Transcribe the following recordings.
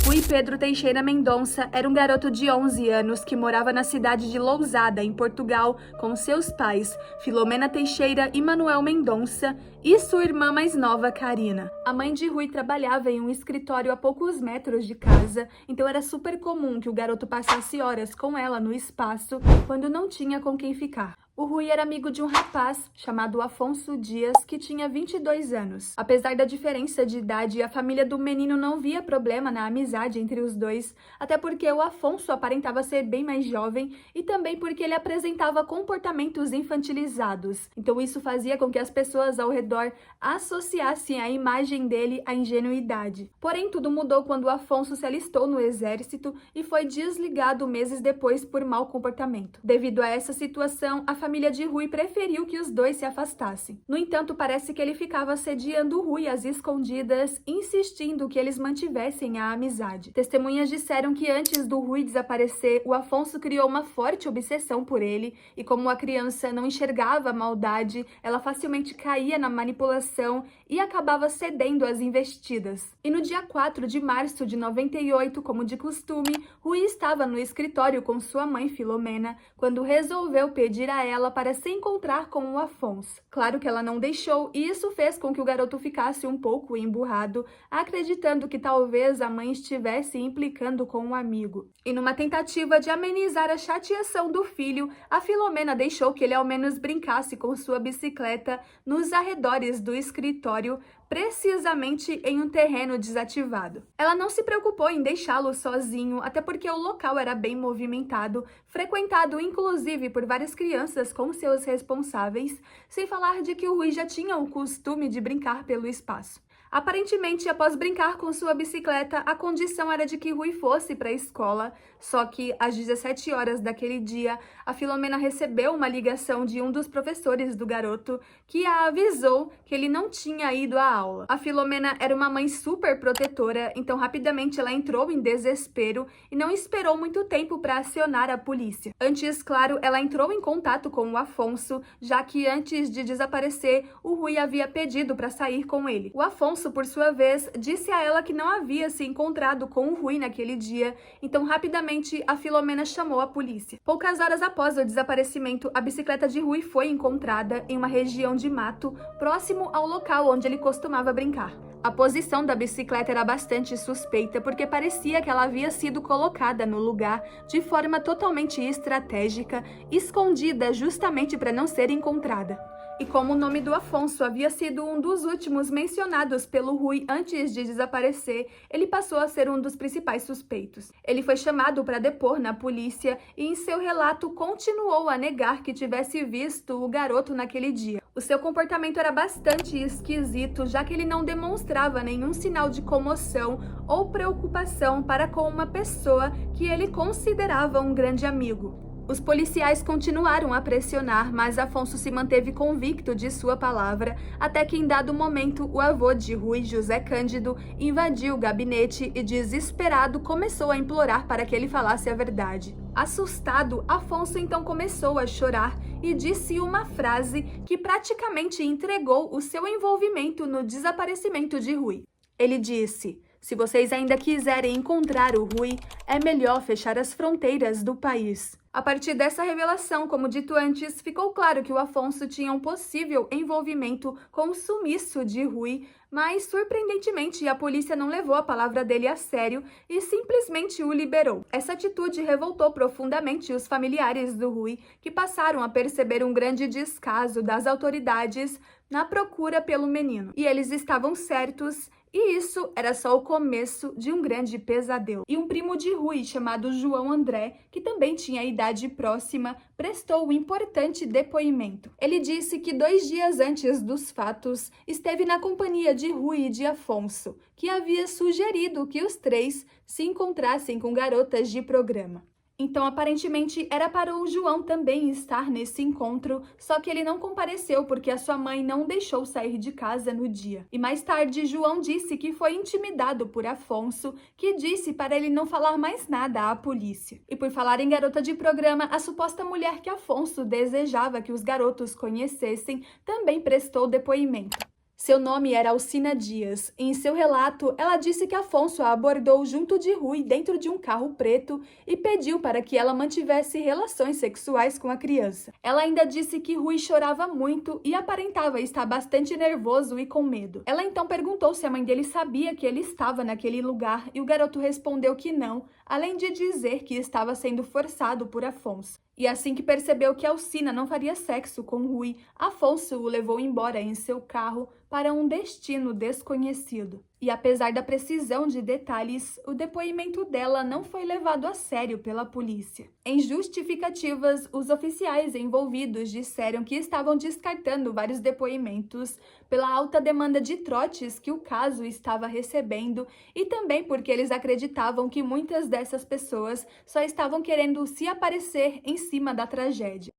Rui Pedro Teixeira Mendonça era um garoto de 11 anos que morava na cidade de Lousada, em Portugal, com seus pais, Filomena Teixeira e Manuel Mendonça, e sua irmã mais nova, Karina. A mãe de Rui trabalhava em um escritório a poucos metros de casa, então era super comum que o garoto passasse horas com ela no espaço quando não tinha com quem ficar. O Rui era amigo de um rapaz chamado Afonso Dias, que tinha 22 anos. Apesar da diferença de idade, a família do menino não via problema na amizade entre os dois, até porque o Afonso aparentava ser bem mais jovem e também porque ele apresentava comportamentos infantilizados. Então isso fazia com que as pessoas ao redor associassem a imagem dele à ingenuidade. Porém, tudo mudou quando o Afonso se alistou no exército e foi desligado meses depois por mau comportamento. Devido a essa situação, a família de Rui preferiu que os dois se afastassem. No entanto, parece que ele ficava assediando Rui às escondidas, insistindo que eles mantivessem a amizade. Testemunhas disseram que antes do Rui desaparecer, o Afonso criou uma forte obsessão por ele, e como a criança não enxergava a maldade, ela facilmente caía na manipulação e acabava cedendo às investidas. E no dia 4 de março de 98, como de costume, Rui estava no escritório com sua mãe Filomena, quando resolveu pedir a ela para se encontrar com o Afonso. Claro que ela não deixou, e isso fez com que o garoto ficasse um pouco emburrado, acreditando que talvez a mãe estivesse implicando com um amigo. E numa tentativa de amenizar a chateação do filho, a Filomena deixou que ele ao menos brincasse com sua bicicleta nos arredores do escritório, precisamente em um terreno desativado. Ela não se preocupou em deixá-lo sozinho, até porque o local era bem movimentado, frequentado inclusive por várias crianças com seus responsáveis, sem falar de que o Rui já tinha o costume de brincar pelo espaço. Aparentemente, após brincar com sua bicicleta, a condição era de que Rui fosse para a escola, só que às 17 horas daquele dia, a Filomena recebeu uma ligação de um dos professores do garoto que a avisou que ele não tinha ido à aula. A Filomena era uma mãe super protetora, então rapidamente ela entrou em desespero e não esperou muito tempo para acionar a polícia. Antes, claro, ela entrou em contato com o Afonso, já que antes de desaparecer, o Rui havia pedido para sair com ele. O Afonso, por sua vez, disse a ela que não havia se encontrado com o Rui naquele dia, então rapidamente a Filomena chamou a polícia. Poucas horas após o desaparecimento, a bicicleta de Rui foi encontrada em uma região de mato, próximo ao local onde ele costumava brincar. A posição da bicicleta era bastante suspeita porque parecia que ela havia sido colocada no lugar de forma totalmente estratégica, escondida justamente para não ser encontrada. E como o nome do Afonso havia sido um dos últimos mencionados pelo Rui antes de desaparecer, ele passou a ser um dos principais suspeitos. Ele foi chamado para depor na polícia e em seu relato continuou a negar que tivesse visto o garoto naquele dia. O seu comportamento era bastante esquisito, já que ele não demonstrava nenhum sinal de comoção ou preocupação para com uma pessoa que ele considerava um grande amigo. Os policiais continuaram a pressionar, mas Afonso se manteve convicto de sua palavra, até que em dado momento o avô de Rui, José Cândido, invadiu o gabinete e, desesperado, começou a implorar para que ele falasse a verdade. Assustado, Afonso então começou a chorar e disse uma frase que praticamente entregou o seu envolvimento no desaparecimento de Rui. Ele disse: "Se vocês ainda quiserem encontrar o Rui, é melhor fechar as fronteiras do país." A partir dessa revelação, como dito antes, ficou claro que o Afonso tinha um possível envolvimento com o sumiço de Rui, mas, surpreendentemente, a polícia não levou a palavra dele a sério e simplesmente o liberou. Essa atitude revoltou profundamente os familiares do Rui, que passaram a perceber um grande descaso das autoridades na procura pelo menino. E eles estavam certos. E isso era só o começo de um grande pesadelo. E um primo de Rui, chamado João André, que também tinha idade próxima, prestou um importante depoimento. Ele disse que 2 dias antes dos fatos, esteve na companhia de Rui e de Afonso, que havia sugerido que os 3 se encontrassem com garotas de programa. Então, aparentemente, era para o João também estar nesse encontro, só que ele não compareceu porque a sua mãe não deixou sair de casa no dia. E mais tarde, João disse que foi intimidado por Afonso, que disse para ele não falar mais nada à polícia. E por falar em garota de programa, a suposta mulher que Afonso desejava que os garotos conhecessem também prestou depoimento. Seu nome era Alcina Dias. Em seu relato, ela disse que Afonso a abordou junto de Rui dentro de um carro preto e pediu para que ela mantivesse relações sexuais com a criança. Ela ainda disse que Rui chorava muito e aparentava estar bastante nervoso e com medo. Ela então perguntou se a mãe dele sabia que ele estava naquele lugar e o garoto respondeu que não, além de dizer que estava sendo forçado por Afonso. E assim que percebeu que Alcina não faria sexo com Rui, Afonso o levou embora em seu carro para um destino desconhecido. E apesar da precisão de detalhes, o depoimento dela não foi levado a sério pela polícia. Em justificativas, os oficiais envolvidos disseram que estavam descartando vários depoimentos pela alta demanda de trotes que o caso estava recebendo e também porque eles acreditavam que muitas dessas pessoas só estavam querendo se aparecer em cima da tragédia.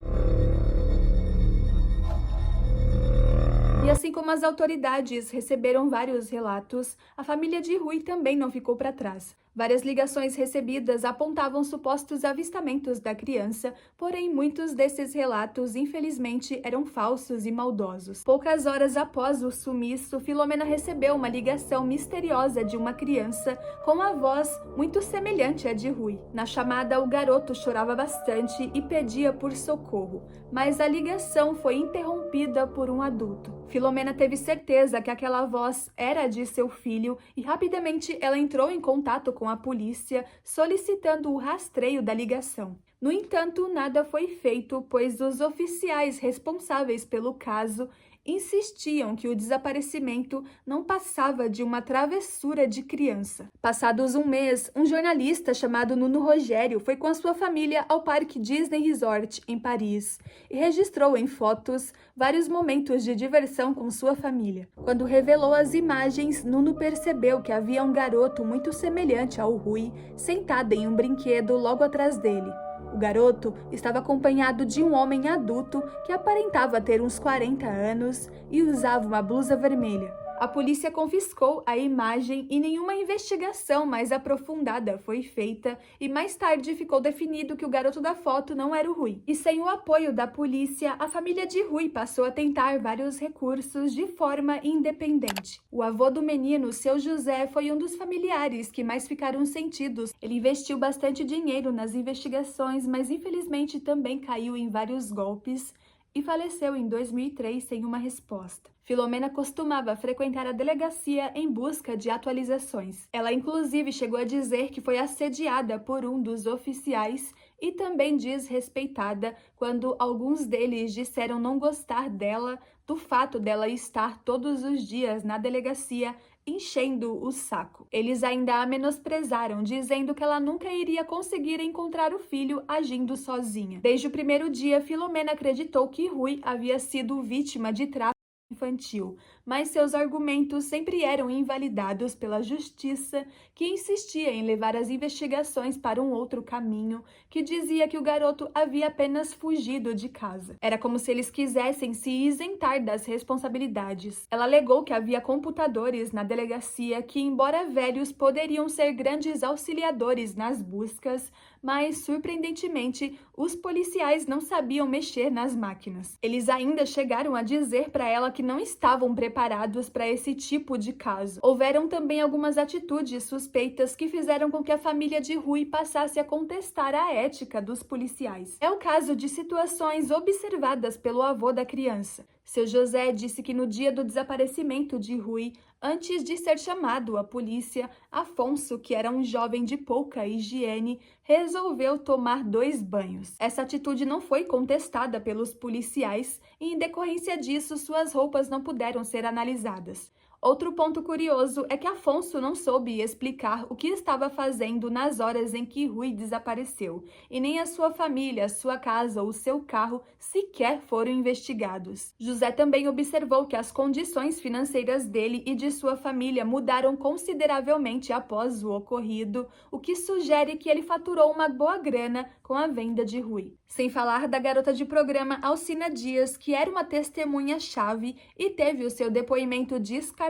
E assim como as autoridades receberam vários relatos, a família de Rui também não ficou para trás. Várias ligações recebidas apontavam supostos avistamentos da criança, porém muitos desses relatos, infelizmente, eram falsos e maldosos. Poucas horas após o sumiço, Filomena recebeu uma ligação misteriosa de uma criança com a voz muito semelhante à de Rui. Na chamada, o garoto chorava bastante e pedia por socorro, mas a ligação foi interrompida por um adulto. Filomena teve certeza que aquela voz era de seu filho e rapidamente ela entrou em contato com a polícia, solicitando o rastreio da ligação. No entanto, nada foi feito, pois os oficiais responsáveis pelo caso insistiam que o desaparecimento não passava de uma travessura de criança. Passados um mês, um jornalista chamado Nuno Rogério foi com a sua família ao Parque Disney Resort, em Paris, e registrou em fotos vários momentos de diversão com sua família. Quando revelou as imagens, Nuno percebeu que havia um garoto muito semelhante ao Rui, sentado em um brinquedo logo atrás dele. O garoto estava acompanhado de um homem adulto que aparentava ter uns 40 anos e usava uma blusa vermelha. A polícia confiscou a imagem e nenhuma investigação mais aprofundada foi feita, e mais tarde ficou definido que o garoto da foto não era o Rui. E sem o apoio da polícia, a família de Rui passou a tentar vários recursos de forma independente. O avô do menino, seu José, foi um dos familiares que mais ficaram sentidos. Ele investiu bastante dinheiro nas investigações, mas infelizmente também caiu em vários golpes e faleceu em 2003 sem uma resposta. Filomena costumava frequentar a delegacia em busca de atualizações. Ela inclusive chegou a dizer que foi assediada por um dos oficiais e também desrespeitada quando alguns deles disseram não gostar dela, do fato dela estar todos os dias na delegacia enchendo o saco. Eles ainda a menosprezaram, dizendo que ela nunca iria conseguir encontrar o filho agindo sozinha. Desde o primeiro dia, Filomena acreditou que Rui havia sido vítima de tráfico infantil, mas seus argumentos sempre eram invalidados pela justiça, que insistia em levar as investigações para um outro caminho, que dizia que o garoto havia apenas fugido de casa. Era como se eles quisessem se isentar das responsabilidades. Ela alegou que havia computadores na delegacia que, embora velhos, poderiam ser grandes auxiliadores nas buscas, mas, surpreendentemente, os policiais não sabiam mexer nas máquinas. Eles ainda chegaram a dizer para ela que não estavam preparados para esse tipo de caso. Houveram também algumas atitudes suspeitas que fizeram com que a família de Rui passasse a contestar a ética dos policiais. É o caso de situações observadas pelo avô da criança. Seu José disse que no dia do desaparecimento de Rui, antes de ser chamado à polícia, Afonso, que era um jovem de pouca higiene, resolveu tomar 2 banhos. Essa atitude não foi contestada pelos policiais e, em decorrência disso, suas roupas não puderam ser analisadas. Outro ponto curioso é que Afonso não soube explicar o que estava fazendo nas horas em que Rui desapareceu, e nem a sua família, sua casa ou seu carro sequer foram investigados. José também observou que as condições financeiras dele e de sua família mudaram consideravelmente após o ocorrido, o que sugere que ele faturou uma boa grana com a venda de Rui. Sem falar da garota de programa Alcina Dias, que era uma testemunha-chave e teve o seu depoimento descartado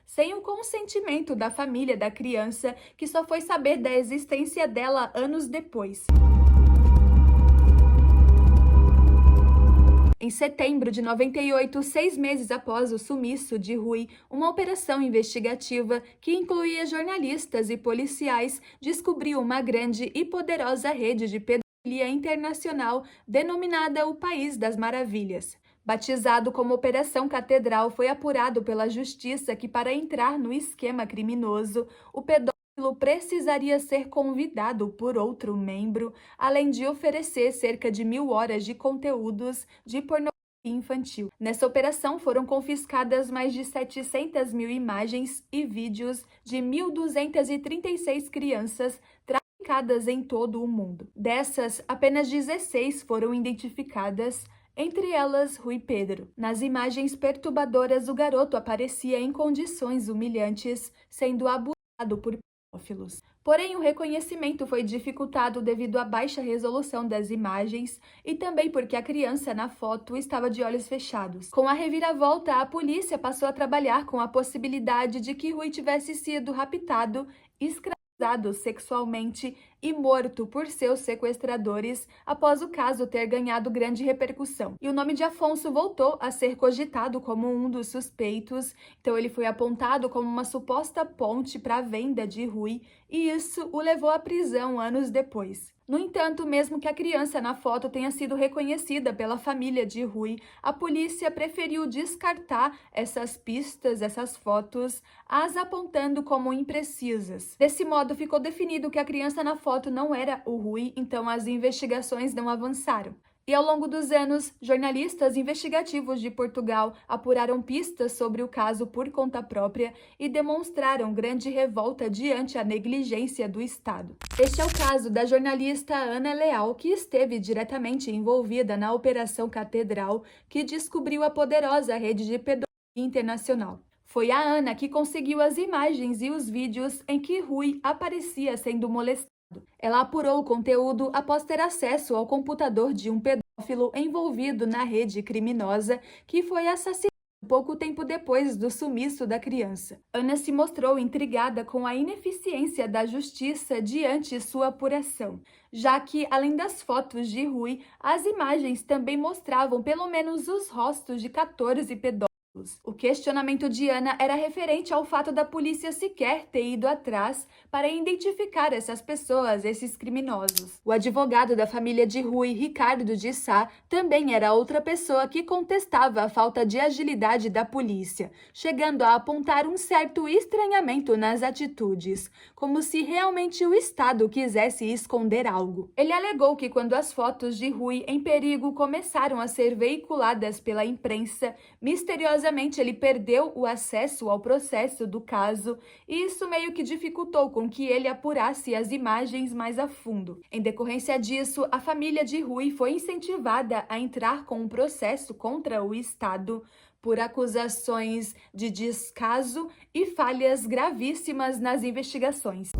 sem o consentimento da família da criança, que só foi saber da existência dela anos depois. Em setembro de 98, 6 meses após o sumiço de Rui, uma operação investigativa que incluía jornalistas e policiais descobriu uma grande e poderosa rede de pedofilia internacional denominada o País das Maravilhas. Batizado como Operação Catedral, foi apurado pela Justiça que, para entrar no esquema criminoso, o pedófilo precisaria ser convidado por outro membro, além de oferecer cerca de 1.000 horas de conteúdos de pornografia infantil. Nessa operação foram confiscadas mais de 700 mil imagens e vídeos de 1.236 crianças traficadas em todo o mundo. Dessas, apenas 16 foram identificadas, entre elas Rui Pedro. Nas imagens perturbadoras, o garoto aparecia em condições humilhantes, sendo abusado por pedófilos. Porém, o reconhecimento foi dificultado devido à baixa resolução das imagens e também porque a criança na foto estava de olhos fechados. Com a reviravolta, a polícia passou a trabalhar com a possibilidade de que Rui tivesse sido raptado, escravizado sexualmente e morto por seus sequestradores após o caso ter ganhado grande repercussão. E o nome de Afonso voltou a ser cogitado como um dos suspeitos, então ele foi apontado como uma suposta ponte para a venda de Rui, e isso o levou à prisão anos depois. No entanto, mesmo que a criança na foto tenha sido reconhecida pela família de Rui, a polícia preferiu descartar essas pistas, essas fotos, as apontando como imprecisas. Desse modo, ficou definido que a criança na foto não era o Rui, então as investigações não avançaram. E ao longo dos anos, jornalistas investigativos de Portugal apuraram pistas sobre o caso por conta própria e demonstraram grande revolta diante a negligência do Estado. Este é o caso da jornalista Ana Leal, que esteve diretamente envolvida na Operação Catedral, que descobriu a poderosa rede de pedofilia internacional. Foi a Ana que conseguiu as imagens e os vídeos em que Rui aparecia sendo molestado. Ela apurou o conteúdo após ter acesso ao computador de um pedófilo envolvido na rede criminosa que foi assassinado pouco tempo depois do sumiço da criança. Ana se mostrou intrigada com a ineficiência da justiça diante sua apuração, já que, além das fotos de Rui, as imagens também mostravam pelo menos os rostos de 14 pedófilos. O questionamento de Ana era referente ao fato da polícia sequer ter ido atrás para identificar essas pessoas, esses criminosos. O advogado da família de Rui, Ricardo de Sá, também era outra pessoa que contestava a falta de agilidade da polícia, chegando a apontar um certo estranhamento nas atitudes, como se realmente o Estado quisesse esconder algo. Ele alegou que quando as fotos de Rui em perigo começaram a ser veiculadas pela imprensa, misteriosamente ele perdeu o acesso ao processo do caso e isso meio que dificultou com que ele apurasse as imagens mais a fundo. Em decorrência disso, a família de Rui foi incentivada a entrar com um processo contra o Estado por acusações de descaso e falhas gravíssimas nas investigações.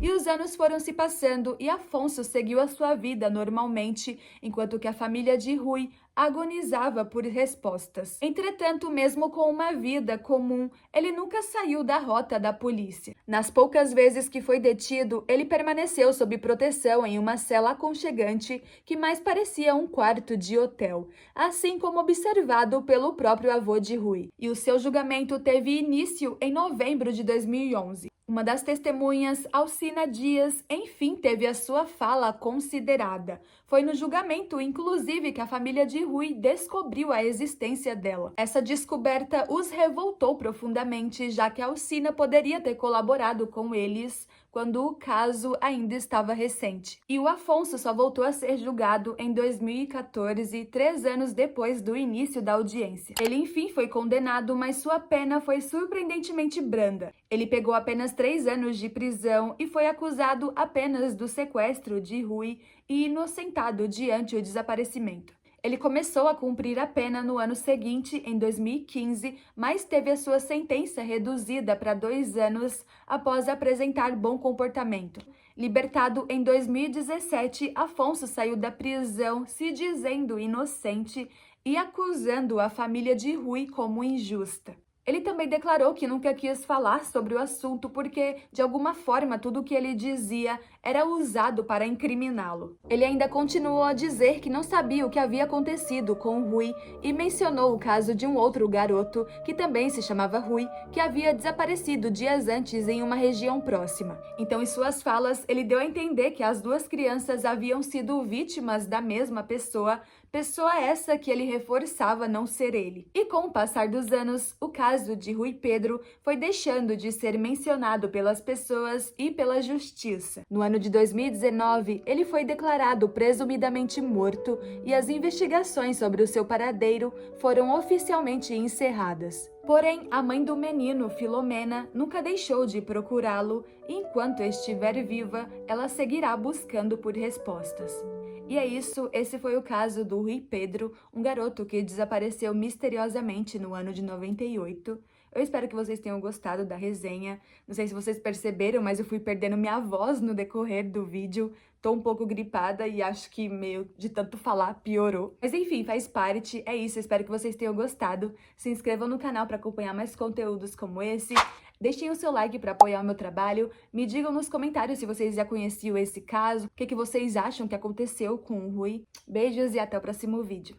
E os anos foram se passando e Afonso seguiu a sua vida normalmente, enquanto que a família de Rui agonizava por respostas. Entretanto, mesmo com uma vida comum, ele nunca saiu da rota da polícia. Nas poucas vezes que foi detido, ele permaneceu sob proteção em uma cela aconchegante que mais parecia um quarto de hotel, assim como observado pelo próprio avô de Rui. E o seu julgamento teve início em novembro de 2011. Uma das testemunhas, Alcina Dias, enfim teve a sua fala considerada. Foi no julgamento, inclusive, que a família de Rui descobriu a existência dela. Essa descoberta os revoltou profundamente, já que Alcina poderia ter colaborado com eles quando o caso ainda estava recente. E o Afonso só voltou a ser julgado em 2014, 3 anos depois do início da audiência. Ele, enfim, foi condenado, mas sua pena foi surpreendentemente branda. Ele pegou apenas 3 anos de prisão e foi acusado apenas do sequestro de Rui e inocentado diante o desaparecimento. Ele começou a cumprir a pena no ano seguinte, em 2015, mas teve a sua sentença reduzida para 2 anos após apresentar bom comportamento. Libertado em 2017, Afonso saiu da prisão se dizendo inocente e acusando a família de Rui como injusta. Ele também declarou que nunca quis falar sobre o assunto porque, de alguma forma, tudo o que ele dizia era usado para incriminá-lo. Ele ainda continuou a dizer que não sabia o que havia acontecido com o Rui e mencionou o caso de um outro garoto, que também se chamava Rui, que havia desaparecido dias antes em uma região próxima. Então, em suas falas, ele deu a entender que as duas crianças haviam sido vítimas da mesma pessoa essa que ele reforçava não ser ele. E com o passar dos anos, o caso de Rui Pedro foi deixando de ser mencionado pelas pessoas e pela justiça. No ano de 2019, ele foi declarado presumidamente morto e as investigações sobre o seu paradeiro foram oficialmente encerradas. Porém, a mãe do menino, Filomena, nunca deixou de procurá-lo e enquanto estiver viva, ela seguirá buscando por respostas. E é isso, esse foi o caso do Rui Pedro, um garoto que desapareceu misteriosamente no ano de 98. Eu espero que vocês tenham gostado da resenha. Não sei se vocês perceberam, mas eu fui perdendo minha voz no decorrer do vídeo. Tô um pouco gripada e acho que meio de tanto falar piorou. Mas enfim, faz parte, é isso. Eu espero que vocês tenham gostado. Se inscrevam no canal para acompanhar mais conteúdos como esse. Deixem o seu like para apoiar o meu trabalho. Me digam nos comentários se vocês já conheciam esse caso, o que vocês acham que aconteceu com o Rui. Beijos e até o próximo vídeo.